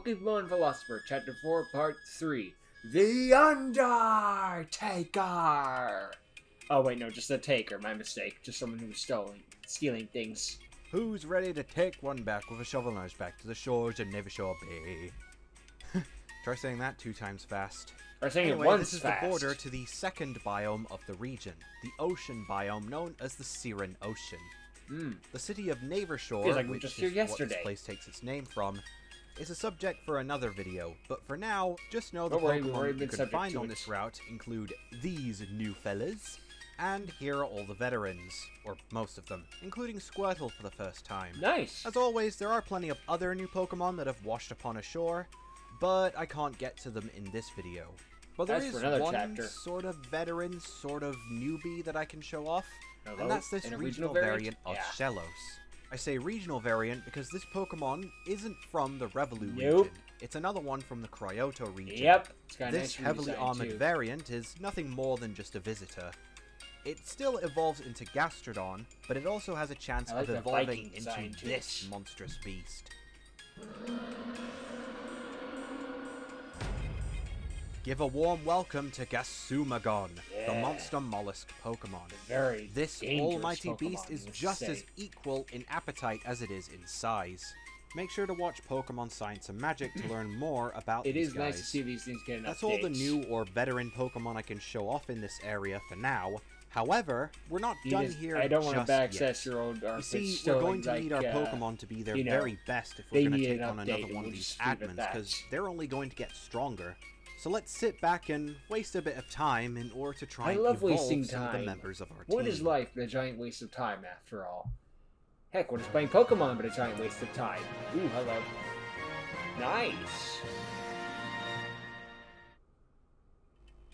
Pokemon Philosopher, Chapter 4, Part 3. The Undertaker! Oh wait, no, just the Taker, my mistake. Just someone who was stealing things. Who's ready to take one back with a shovel nose back to the shores of Nevershore Bay? Try saying that 2 times fast. Or saying Anyway, it once this is fast. the border to the second biome of the region, the ocean biome known as the Siren Ocean. The city of Nevershore, Feels like we were which just is here what yesterday. this place takes its name from, is a subject for another video, but for now, just know the Don't worry, we've already Pokemon been you can subject find to on it. this route include these new fellas, and here are all the veterans, or most of them, including Squirtle for the first time. Nice! As always, there are plenty of other new Pokemon that have washed upon ashore, but I can't get to them in this video. But there That's is for another one chapter. sort of veteran, sort of newbie that I can show off, Hello? and that's this In a regional variant of Shellos. I say regional variant because this Pokemon isn't from the Revolu region. It's another one from the Cryoto region. Yep. It's got a This nice heavily redesign, armored too. variant is nothing more than just a visitor. It still evolves into Gastrodon, but it also has a chance I like of the evolving Viking into design to this it. monstrous beast. Give a warm welcome to Gasumagon, the monster mollusk Pokemon. Very This dangerous almighty Pokemon, beast is let's just say. as equal in appetite as it is in size. Make sure to watch Pokemon Science and Magic to learn more about It these is guys. nice to see these things get an That's all the update. new or veteran Pokemon I can show off in this area for now. However, we're not done here I don't want just to back yet. access your old You art. see, we're going to need our Pokemon to be their you know, very best if they we're going need to an take on update, another and one of we'll these just leave it at admins, that. because they're only going to get stronger. So let's sit back and waste a bit of time in order to try I and love evolve wasting some of the time. members of our What team. is life but a giant waste of time, after all? Heck, what is playing Pokemon but a giant waste of time? Ooh, hello. Nice!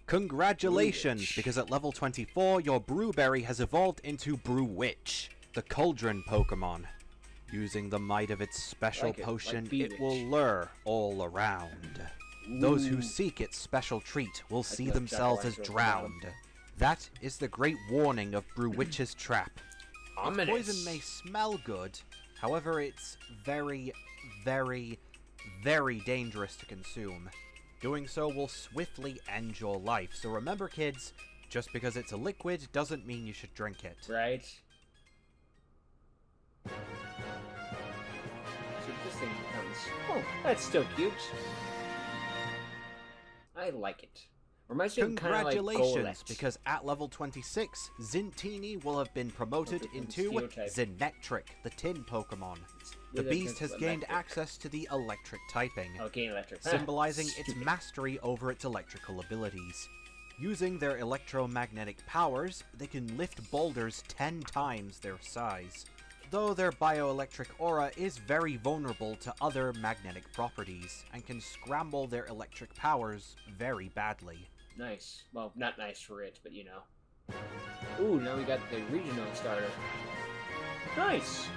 Congratulations, Brewwitch. because at level 24, your Brewberry has evolved into Brewwitch, the Cauldron Pokemon. Using the might of its special Like it, like potion, Bewitch. it will lure all around. Those who Ooh. seek its special treat will see the themselves as Jack-o'-lantern at the drowned. That is the great warning of Brewwitch's trap. Its Ominous. poison may smell good, however it's very, very, very dangerous to consume. Doing so will swiftly end your life, so remember kids, just because it's a liquid doesn't mean you should drink it. Right? So this thing becomes... Oh, that's still cute. I like it. Reminds me of kind of like Congratulations, Golett. because at level 26, Zintini will have been promoted into Steel-type. Zenectric, the tin Pokemon. The With beast has gained electric. access to the electric typing, Okay, electric. symbolizing its Stupid. mastery over its electrical abilities. Using their electromagnetic powers, they can lift boulders 10 times their size. Though their bioelectric aura is very vulnerable to other magnetic properties, and can scramble their electric powers very badly. Nice. Well, not nice for it, but you know. Ooh, now we got the regional starter. Nice!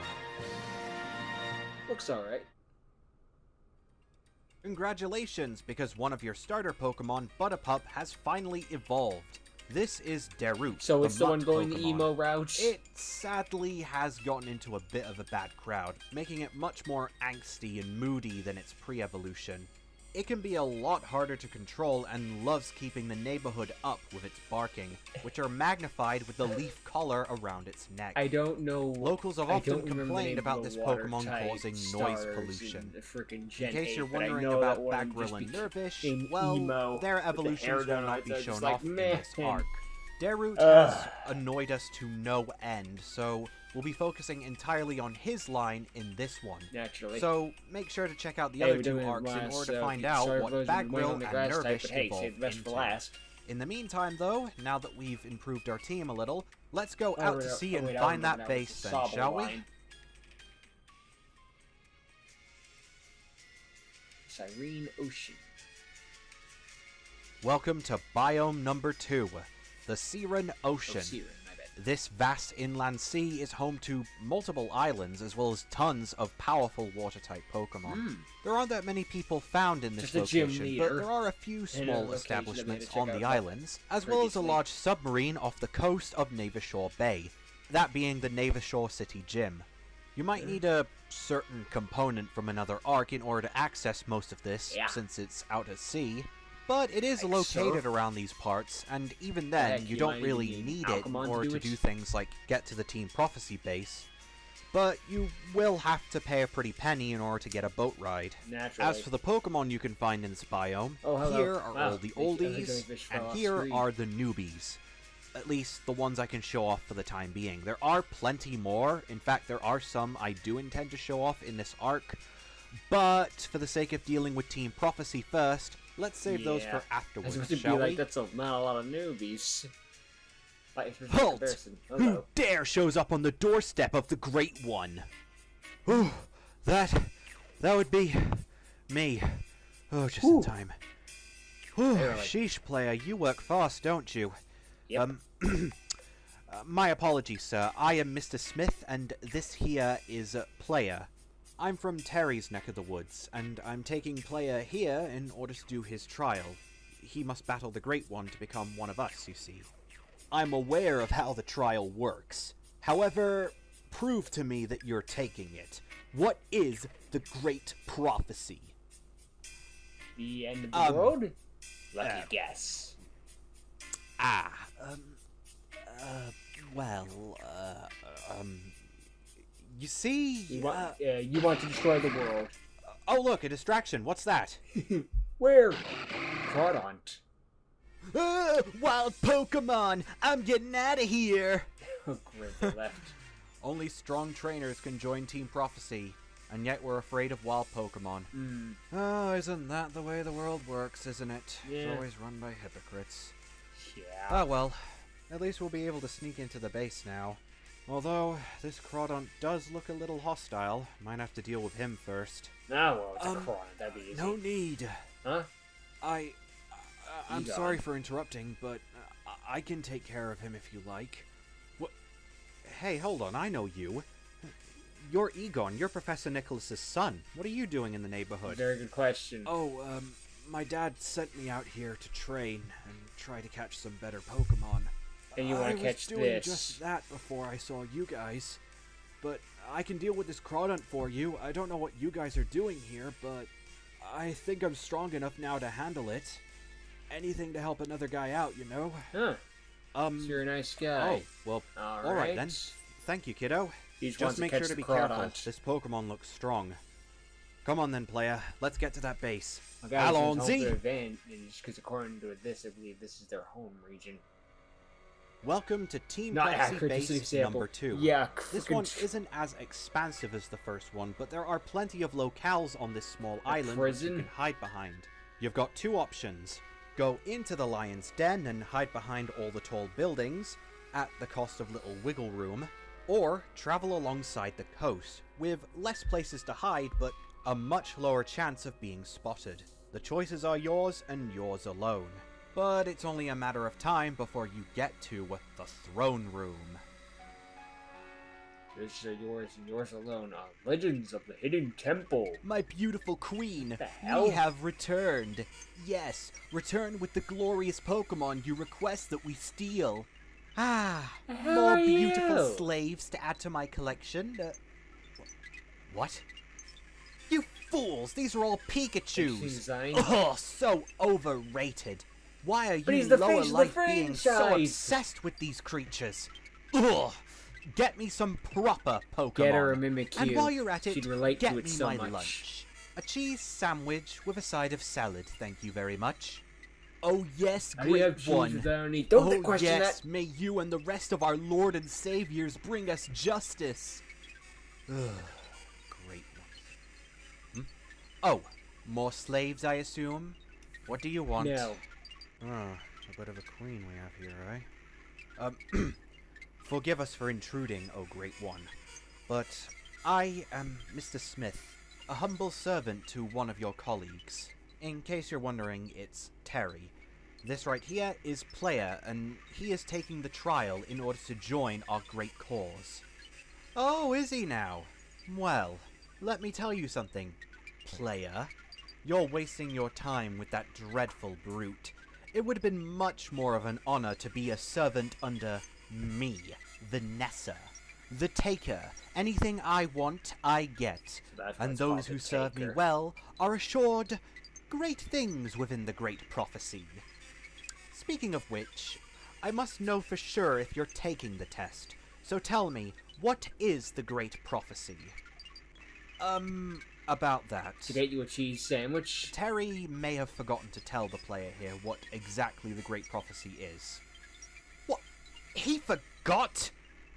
Looks alright. Congratulations, because one of your starter Pokemon, Butterpup, has finally evolved. This is Darude, So it's the one mutt going the Pokemon. emo route? It sadly has gotten into a bit of a bad crowd, making it much more angsty and moody than its pre-evolution. It can be a lot harder to control and loves keeping the neighborhood up with its barking, which are magnified with the leaf collar around its neck. I don't know. Locals have I often don't remember the complained name about of this the water Pokemon type causing noise stars pollution. the frickin' In Gen case 8, you're but I wondering know that about one Bagrill just and Nervish, became well, emo their with the evolutions hair will down not like be that, just shown like, off in meh. this arc. Darude Ugh. has annoyed us to no end, so we'll be focusing entirely on his line in this one. Naturally. So make sure to check out the Hey, other we're two doing it arcs in last, order to so find sorry out for what those who went Bagrill on the and grass type, Nervish but hey, evolved save the best for into. last. In the meantime, though, now that we've improved our team a little, let's go out to sea and wait, I find remember that now, base it's the then, Sobble shall we? line. Cyrene Ocean. Welcome to biome number 2, the Siren Ocean. Oh, Siren, my bad. This vast inland sea is home to multiple islands as well as tons of powerful water-type Pokemon. There aren't that many people found in this Just a gym location, leader but there are a few and a small location that we establishments had to check on the out islands, as well as a previously. large submarine off the coast of Nevershore Bay, that being the Nevershore City Gym. You might need a certain component from another arc in order to access most of this, Yeah. since it's out at sea. But it is Like located surf? around these parts, and even The then, heck, you you don't might really even need need it in Alcamon to order do to it? do things like get to the Team Prophecy base. But you will have to pay a pretty penny in order to get a boat ride. Naturally. As for the Pokemon you can find in this biome, Oh, hello. here are Wow, all the I think oldies, fish fell and off here screen. are the newbies. At least the ones I can show off for the time being. There are plenty more. In fact, there are some I do intend to show off in this arc. But for the sake of dealing with Team Prophecy first, let's save those for I afterwards, was supposed to be shall like, we? that's not a lot of newbies. Like, for Halt! comparison. Who Hello. dare shows up on the doorstep of the Great One? Whew, that would be me. Oh, just in Whew. time. Whew, Barely. sheesh, player, you work fast, don't you? Yep. My apologies, sir. I am Mr. Smith, and this here is Player. I'm from Terry's neck of the woods, and I'm taking Player here in order to do his trial. He must battle the Great One to become one of us, you see. I'm aware of how the trial works. However, prove to me that you're taking it. What is the Great Prophecy? The end of the world? Lucky uh, guess. You see, You want to destroy the world. oh look, a distraction, what's that? Where? Crawdont. Wild Pokemon, I'm getting out of here! Oh, great, they left. Only strong trainers can join Team Prophecy, and yet we're afraid of wild Pokemon. Oh, isn't that the way the world works, isn't it? Yeah. It's always run by hypocrites. Yeah. Ah well, at least we'll be able to sneak into the base now. Although, this Crawdont does look a little hostile. Might have to deal with him first. Ah, well, it's a Crawdont. That'd be easy. No need. Huh? I'm Egon. sorry for interrupting, but I can take care of him if you like. What? Hey, hold on, I know you. You're Egon, you're Professor Nicholas's son. What are you doing in the neighborhood? Very good question. Oh, my dad sent me out here to train and try to catch some better Pokemon. And you want I to catch was doing this? just that before I saw you guys. But I can deal with this Crawdont for you. I don't know what you guys are doing here, but I think I'm strong enough now to handle it. Anything to help another guy out, you know? Huh. So you're a nice guy. Oh, well, All alright then. Thank you, kiddo. He just Just wants make to sure catch to the be careful. Crawdont. This Pokemon looks strong. Come on then, player. Let's get to that base. My guy was home Alonzi! to advantage because according to this, I believe this is their home region. Welcome to Team Not Prophecy accurate, just an Base example. number 2. Yeah, This one isn't as expansive as the first one, but there are plenty of locales on this small island which you prison? can hide behind. You've got two options. Go into the lion's den and hide behind all the tall buildings, at the cost of little wiggle room, or travel alongside the coast, with less places to hide but a much lower chance of being spotted. The choices are yours and yours alone. But it's only a matter of time before you get to the throne room. This is yours and yours alone. Legends of the Hidden Temple. My beautiful queen, The hell? we have returned. Yes, return with the glorious Pokemon you request that we steal. Ah, hell more are beautiful you? slaves to add to my collection. What? You fools, these are all Interesting Pikachus. design. Oh, so overrated. Why are But you he's the lower face of the life being so franchise. obsessed with these creatures? Ugh. Get me some proper Pokemon. Get her a Mimikyu. And while you're at it, She'd relate get to it me so my much. lunch. A cheese sandwich with a side of salad, thank you very much. Oh yes, How do you have great cheese one. without any? Don't Oh question yes, that. may you and the rest of our Lord and Saviors bring us justice. Ugh, great one. Oh, more slaves, I assume? What do you want? No. Oh, a bit of a queen we have here, eh? Forgive us for intruding, O Great One, but I am Mr. Smith, a humble servant to one of your colleagues. In case you're wondering, it's Terry. This right here is Player, and he is taking the trial in order to join our great cause. Oh, is he now? Well, let me tell you something, Player. You're wasting your time with that dreadful brute. It would have been much more of an honor to be a servant under me, Vanessa. the taker. Anything I want, I get. And those who serve me well are assured great things within the great prophecy. Speaking of which, I must know for sure if you're taking the test. So tell me, what is the great prophecy? About that. To get you a cheese sandwich? Terry may have forgotten to tell the player here what exactly the great prophecy is. What? He forgot?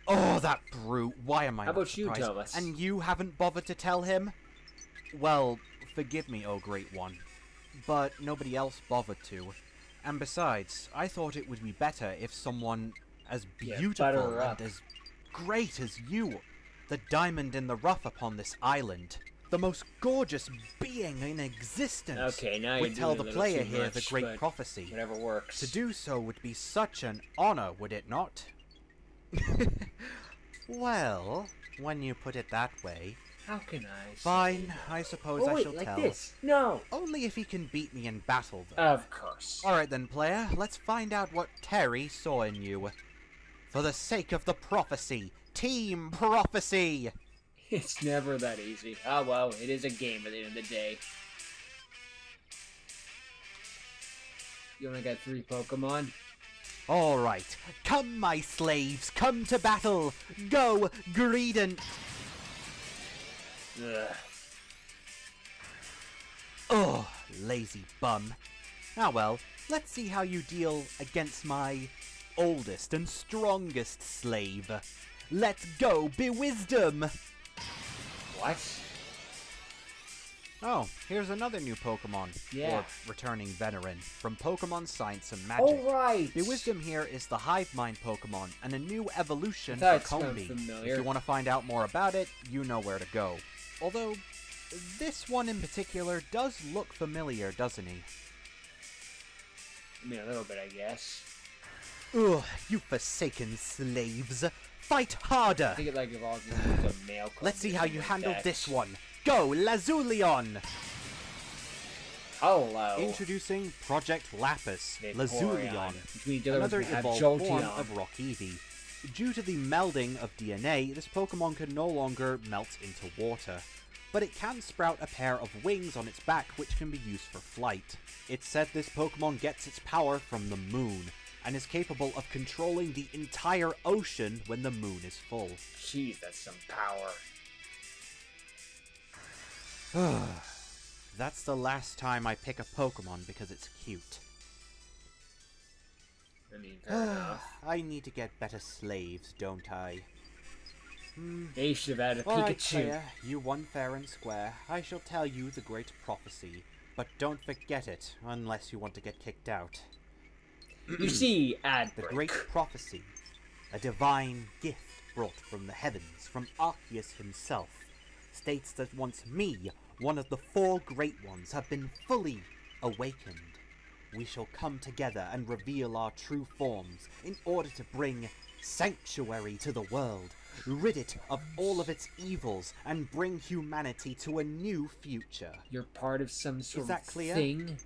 Oh, that brute. Why am I How not about you surprised? tell us? And you haven't bothered to tell him? Well, forgive me, oh great one. But nobody else bothered to. And besides, I thought it would be better if someone as beautiful and as great as you, the diamond in the rough upon this island, the most gorgeous being in existence, would tell the player here the great prophecy. Whatever works. To do so would be such an honor, would it not? Well, when you put it that way... How can I? Fine, I suppose I shall like tell. This? No. Only if he can beat me in battle, though. Of course. Alright then, player, let's find out what Terry saw in you. For the sake of the prophecy, Team Prophecy! It's never that easy. Ah, well, it is a game at the end of the day. You only got 3 Pokemon? Alright, come my slaves, come to battle! Go, Greedent! Ugh. Oh, lazy bum. Ah well, let's see how you deal against my oldest and strongest slave. Let's go, Bewisdom! What? Oh, here's another new Pokemon. Yeah. Or returning veteran from Pokemon Science and Magic. Oh, right! Bewisdom here is the Hive Mind Pokemon and a new evolution I for thought it Combi. sounded familiar. If you want to find out more about it, you know where to go. Although, this one in particular does look familiar, doesn't he? I mean, a little bit, I guess. Ugh, you forsaken slaves! Fight harder! I think it like evolves into a male. Let's see how you handle this one. Go, Lazulion! Hello. Introducing Project Lapis, Lazulion, Another another evolved form of Rock Eevee. Due to the melding of DNA, this Pokemon can no longer melt into water, but it can sprout a pair of wings on its back which can be used for flight. It's said this Pokemon gets its power from the moon, and is capable of controlling the entire ocean when the moon is full. Jeez, that's some power. That's the last time I pick a Pokemon because it's cute. I mean, fair enough. I need to get better slaves, don't I? They should have added a Alright, Pikachu. player, you won fair and square. I shall tell you the great prophecy, but don't forget it unless you want to get kicked out. You see, ad The break. great prophecy, a divine gift brought from the heavens, from Arceus himself, states that once me, one of the 4 great ones, have been fully awakened, we shall come together and reveal our true forms in order to bring sanctuary to the world, rid it of all of its evils, and bring humanity to a new future. You're part of some sort Is that of clear? thing.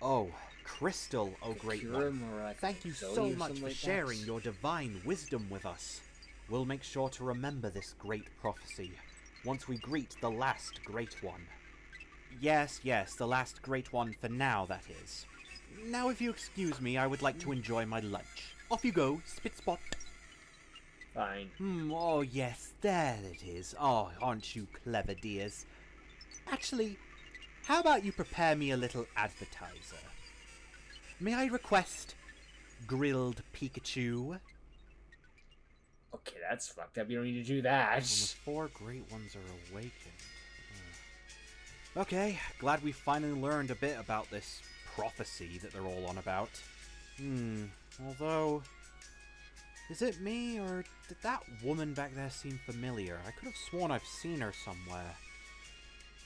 Oh, Crystal, oh great one. Thank you so much for like sharing your divine wisdom with us. We'll make sure to remember this great prophecy once we greet the last great one. Yes, the last great one for now, that is. Now if you excuse me, I would like to enjoy my lunch. Off you go, Spitspot. Fine. Oh yes, there it is. Oh, aren't you clever, dears? Actually, how about you prepare me a little appetizer? May I request grilled Pikachu? Okay, that's fucked up. You don't need to do that. When the 4 great ones are awakened. Okay, glad we finally learned a bit about this prophecy that they're all on about. Although... is it me, or did that woman back there seem familiar? I could have sworn I've seen her somewhere.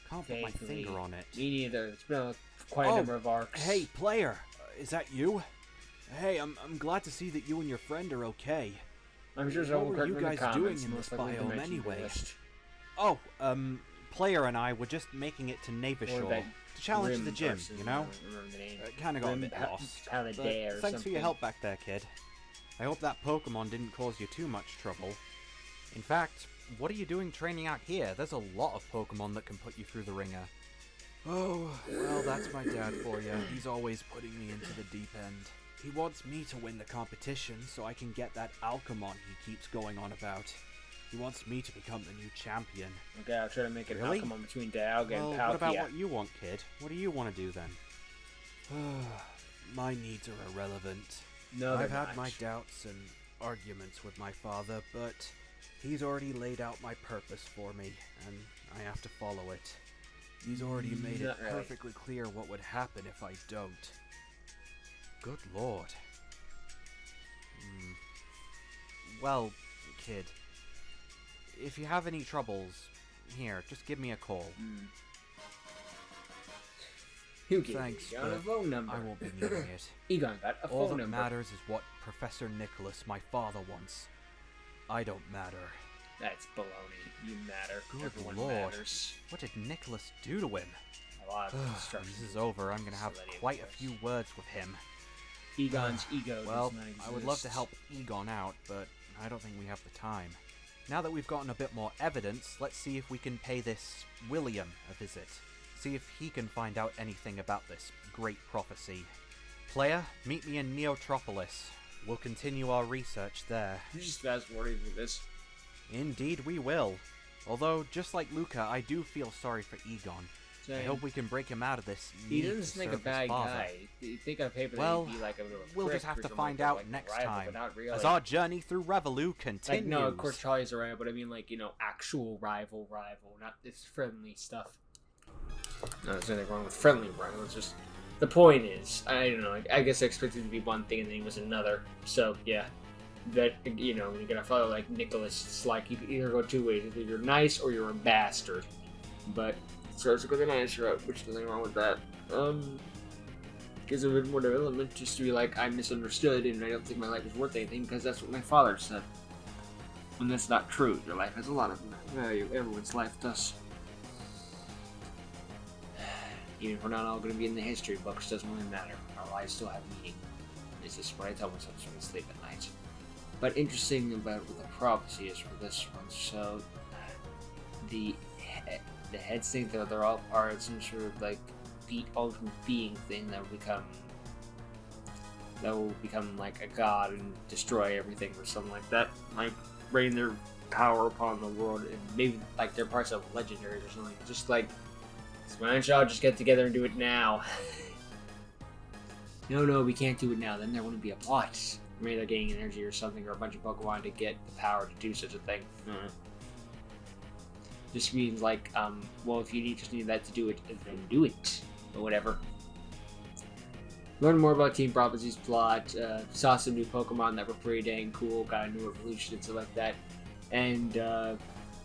Can't put my finger on it. Me neither. It's been quite a number of arcs. Hey, player! Is that you? Hey, I'm glad to see that you and your friend are okay. I'm sure What were you guys doing in this biome anyway? Oh, player and I were just making it to Navashore to challenge the gym, you know? Kinda got a bit lost. But thanks for your help back there, kid. I hope that Pokemon didn't cause you too much trouble. In fact, what are you doing training out here? There's a lot of Pokemon that can put you through the ringer. Oh, well, that's my dad for you. He's always putting me into the deep end. He wants me to win the competition so I can get that Alcamon he keeps going on about. He wants me to become the new champion. Okay, I'll try to make an Really? Alcamon between Dialga Well, and Palkia. what about what you want, kid? What do you want to do then? My needs are irrelevant. No, I've they're had not. my doubts and arguments with my father, but he's already laid out my purpose for me, and I have to follow it. He's already made it Not really. perfectly clear what would happen if I don't. Good lord. Well, kid, if you have any troubles, here, just give me a call. Who gave Thanks, Egon a but phone number? I won't be needing it. Egon got a All phone that number. matters is what Professor Nicholas, my father, wants. I don't matter. That's baloney. You matter. Good Everyone lord. matters. What did Nicholas do to him? A lot of When instructions. this is over, I'm gonna have Just let him quite a first. few words with him. Egon's ego Well, does not exist. I would love to help Egon out, but I don't think we have the time. Now that we've gotten a bit more evidence, let's see if we can pay this William a visit. See if he can find out anything about this great prophecy. Player, meet me in Neotropolis. We'll continue our research there. You just fast forwarding through this. Indeed we will. Although, just like Luca, I do feel sorry for Egon. I Same. hope we can break him out of this He need doesn't to seem like a serve his bad father. guy. You think on paper Well, that he'd be like a little We'll prick just have or to something find like that, out like a next rival, time, but not really. as our journey through Revolu continues. Like, no, of course Charlie's a rival, but I mean, like, you know, actual rival, not this friendly stuff. No, there's nothing wrong with friendly rival. It's just the point is, I don't know. I guess I expected it to be one thing and then it was another. So yeah, that, you know, you're gonna follow like Nicholas. It's like you can either go two ways: either you're nice or you're a bastard. But it starts to go the nice route, which there's nothing wrong with that. Gives a bit more development just to be like, I misunderstood and I don't think my life is worth anything because that's what my father said. And that's not true. Your life has a lot of value. Everyone's life does. Even if we're not all going to be in the history books, doesn't really matter. Our lives still have meaning. This is what I tell myself when I sleep at night. But interesting about what the prophecy is for this one. So, the heads think that they're all part of some sort of like ultimate being thing that will become like a god and destroy everything or something like that. Like rain their power upon the world, and maybe like they're parts of legendaries or something. Just like, why don't y'all just get together and do it now? No, we can't do it now. Then there wouldn't be a plot. Maybe they're getting energy or something, or a bunch of Pokemon to get the power to do such a thing. Just means like, well, if you just need that to do it, then do it. Or whatever. Learn more about Team Prophecy's plot. Saw some new Pokemon that were pretty dang cool. Got a new evolution and stuff like that. And,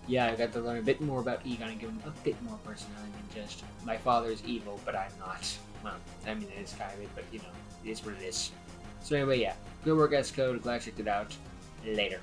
yeah, I got to learn a bit more about Egon and give him a bit more personality than just, my father is evil, but I'm not. Well, I mean, it is kind of it, but, you know, it is what it is. So anyway, yeah. Good work, S Code. Glad I checked it out. Later.